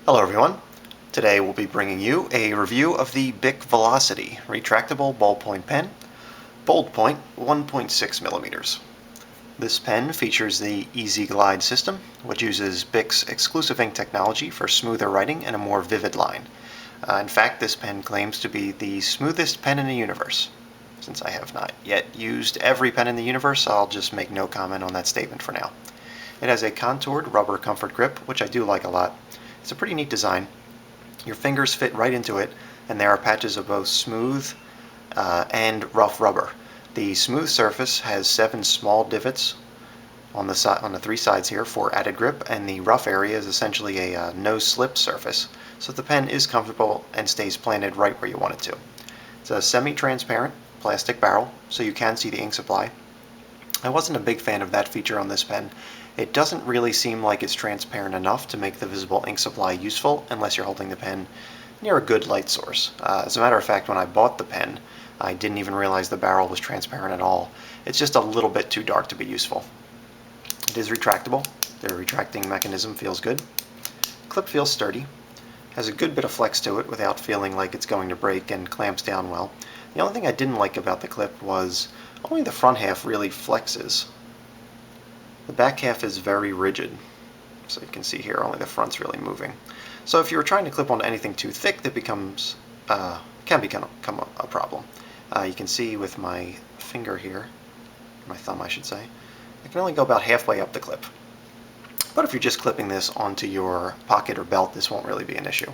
Hello everyone. Today we'll be bringing you a review of the BIC Velocity Retractable Ballpoint Pen, Ballpoint 1.6 millimeters. This pen features the Easy Glide system, which uses BIC's exclusive ink technology for smoother writing and a more vivid line. In fact, this pen claims to be the smoothest pen in the universe. Since I have not yet used every pen in the universe, I'll just make no comment on that statement for now. It has a contoured rubber comfort grip, which I do like a lot. It's a pretty neat design. Your fingers fit right into it, and there are patches of both smooth and rough rubber. The smooth surface has 7 small divots on the 3 sides here for added grip, and the rough area is essentially a no-slip surface, so the pen is comfortable and stays planted right where you want it to. It's a semi-transparent plastic barrel, so you can see the ink supply. I wasn't a big fan of that feature on this pen. It doesn't really seem like it's transparent enough to make the visible ink supply useful unless you're holding the pen near a good light source. As a matter of fact, when I bought the pen, I didn't even realize the barrel was transparent at all. It's just a little bit too dark to be useful. It is retractable. The retracting mechanism feels good. Clip feels sturdy. Has a good bit of flex to it without feeling like it's going to break, and clamps down well. The only thing I didn't like about the clip was only the front half really flexes. The back half is very rigid. So you can see here only the front's really moving. So if you're trying to clip onto anything too thick, that can become a problem. You can see with my finger here, my thumb I should say, I can only go about halfway up the clip. But if you're just clipping this onto your pocket or belt, this won't really be an issue.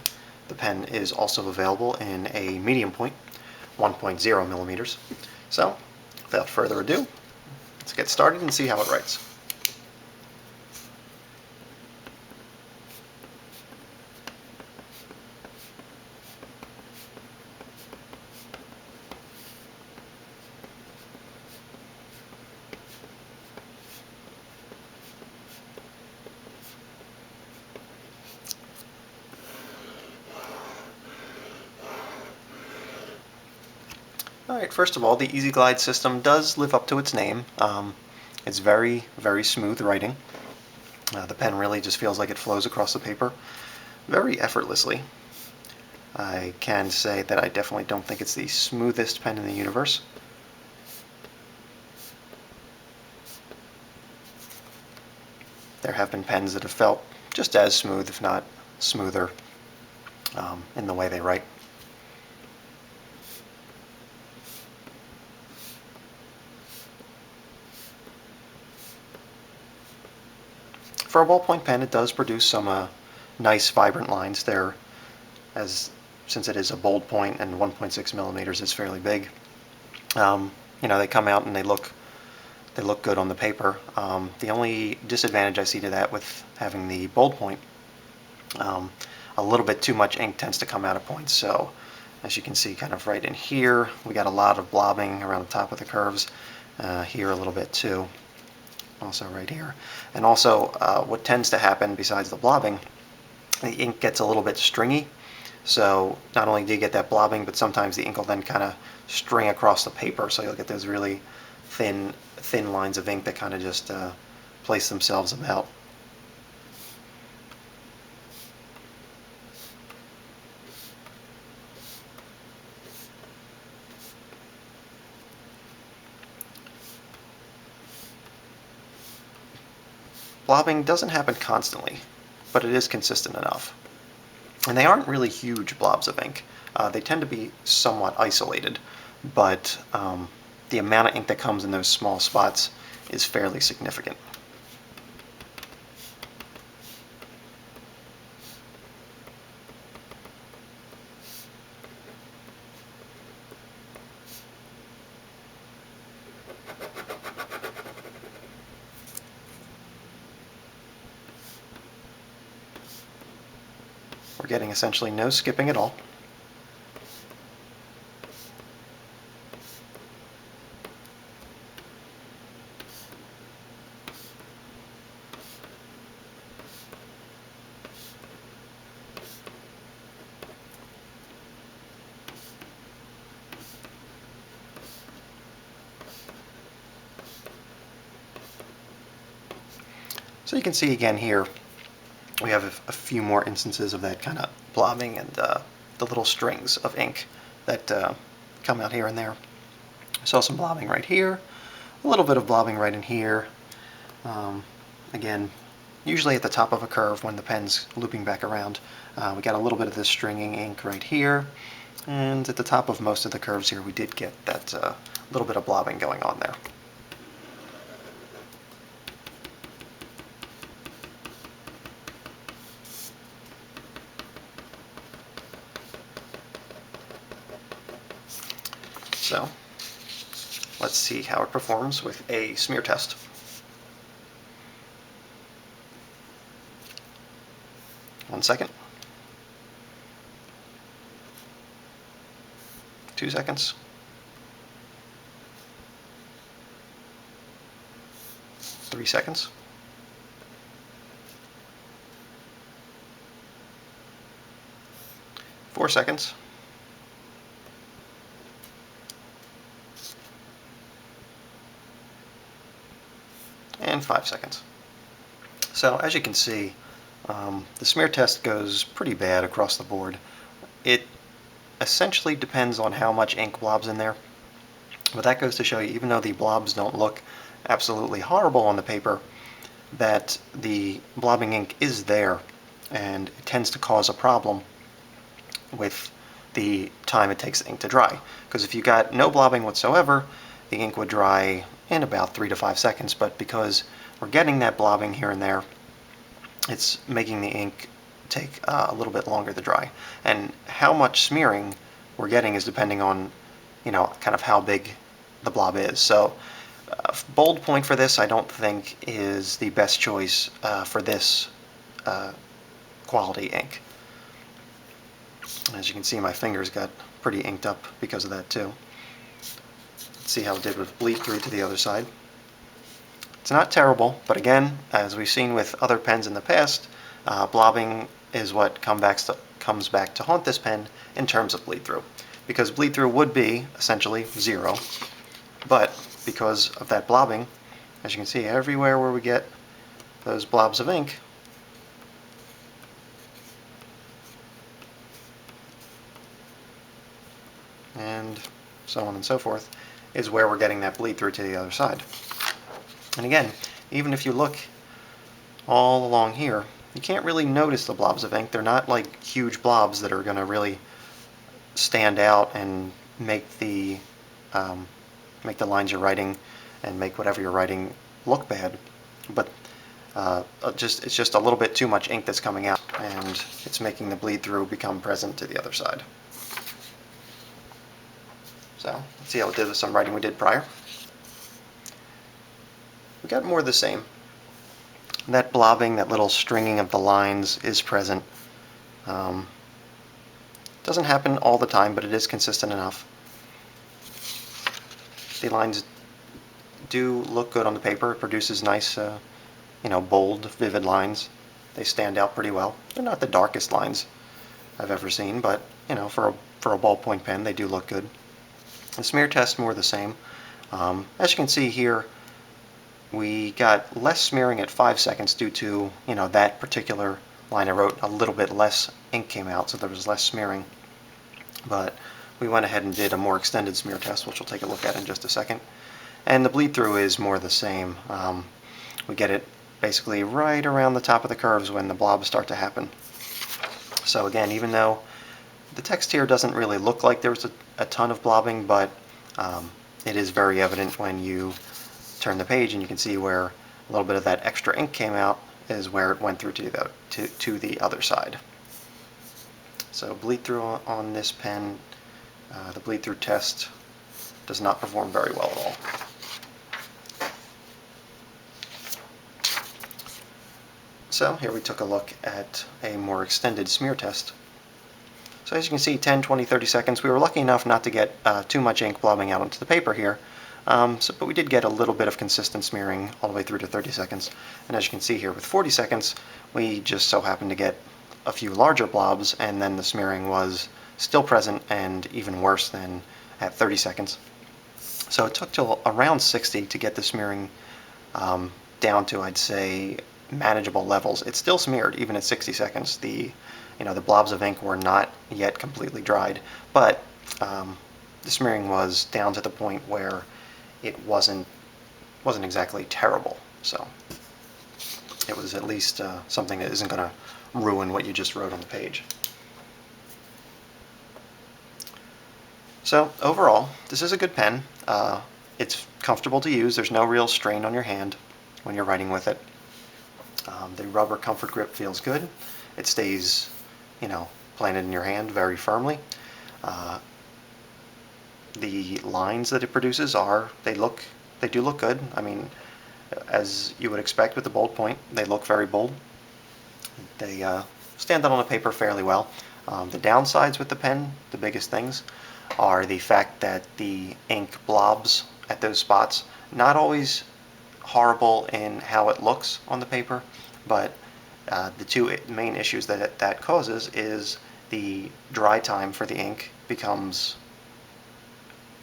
The pen is also available in a medium point, 1.0 millimeters. So, without further ado, let's get started and see how it writes. Alright, first of all, the Easy Glide system does live up to its name. It's very, very smooth writing. The pen really just feels like it flows across the paper very effortlessly. I can say that I definitely don't think it's the smoothest pen in the universe. There have been pens that have felt just as smooth, if not smoother, in the way they write. For a ballpoint pen, it does produce some nice, vibrant lines there, since it is a bold point and 1.6 millimeters is fairly big. They come out and they look good on the paper. The only disadvantage I see to that with having the bold point, a little bit too much ink tends to come out of points. So, as you can see, kind of right in here, we got a lot of blobbing around the top of the curves. Here a little bit too. Also right here. And also what tends to happen besides the blobbing, the ink gets a little bit stringy. So not only do you get that blobbing, but sometimes the ink will then kind of string across the paper, so you'll get those really thin lines of ink that kind of just place themselves about. Blobbing doesn't happen constantly, but it is consistent enough. And they aren't really huge blobs of ink. They tend to be somewhat isolated, but the amount of ink that comes in those small spots is fairly significant. We're getting essentially no skipping at all. So you can see again here, we have a few more instances of that kind of blobbing and the little strings of ink that come out here and there. Saw some blobbing right here, a little bit of blobbing right in here. Again, usually at the top of a curve when the pen's looping back around. We got a little bit of this stringing ink right here, and at the top of most of the curves here we did get that little bit of blobbing going on there. So let's see how it performs with a smear test. One second. 2 seconds. 3 seconds. 4 seconds. And 5 seconds. So as you can see, the smear test goes pretty bad across the board. It essentially depends on how much ink blobs in there, but that goes to show you, even though the blobs don't look absolutely horrible on the paper, that the blobbing ink is there, and it tends to cause a problem with the time it takes the ink to dry. Because if you got no blobbing whatsoever, the ink would dry in about 3 to 5 seconds, but because we're getting that blobbing here and there, it's making the ink take a little bit longer to dry. And how much smearing we're getting is depending on, kind of how big the blob is. So bold point for this I don't think is the best choice for this quality ink. As you can see, my fingers got pretty inked up because of that too. Let's see how it did with bleed through to the other side. It's not terrible, but again, as we've seen with other pens in the past, blobbing is what comes back to haunt this pen in terms of bleed through. Because bleed through would be essentially 0, but because of that blobbing, as you can see, everywhere where we get those blobs of ink, and so on and so forth, is where we're getting that bleed through to the other side. And again, even if you look all along here, you can't really notice the blobs of ink. They're not like huge blobs that are going to really stand out and make the lines you're writing and make whatever you're writing look bad. But it's just a little bit too much ink that's coming out, and it's making the bleed through become present to the other side. So let's see how it did with some writing we did prior. We got more of the same. That blobbing, that little stringing of the lines is present. Doesn't happen all the time, but it is consistent enough. The lines do look good on the paper. It produces nice, bold, vivid lines. They stand out pretty well. They're not the darkest lines I've ever seen, but for a ballpoint pen, they do look good. The smear test, more the same. As you can see here, we got less smearing at 5 seconds due to, that particular line I wrote, a little bit less ink came out, so there was less smearing. But we went ahead and did a more extended smear test, which we'll take a look at in just a second. And the bleed through is more the same. We get it basically right around the top of the curves when the blobs start to happen. So again, even though the text here doesn't really look like there's a ton of blobbing, but it is very evident when you turn the page and you can see where a little bit of that extra ink came out is where it went through to the other side. So bleed through on this pen, the bleed through test does not perform very well at all. So here we took a look at a more extended smear test. So as you can see, 10, 20, 30 seconds. We were lucky enough not to get too much ink blobbing out onto the paper here, but we did get a little bit of consistent smearing all the way through to 30 seconds. And as you can see here with 40 seconds, we just so happened to get a few larger blobs, and then the smearing was still present and even worse than at 30 seconds. So it took till around 60 to get the smearing down to, I'd say, manageable levels. It's still smeared even at 60 seconds. The blobs of ink were not yet completely dried, but the smearing was down to the point where it wasn't exactly terrible. So it was at least something that isn't going to ruin what you just wrote on the page. So overall, this is a good pen. It's comfortable to use. There's no real strain on your hand when you're writing with it. The rubber comfort grip feels good. It stays, planted in your hand very firmly. The lines that it produces they do look good. I mean, as you would expect with the Ballpoint, they look very bold. They stand out on the paper fairly well. The downsides with the pen, the biggest things, are the fact that the ink blobs at those spots. Not always horrible in how it looks on the paper, but the two main issues that causes is the dry time for the ink becomes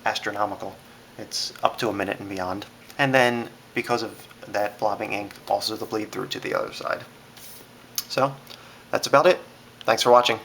astronomical. It's up to a minute and beyond. And then because of that blobbing ink, also the bleed through to the other side. So that's about it. Thanks for watching.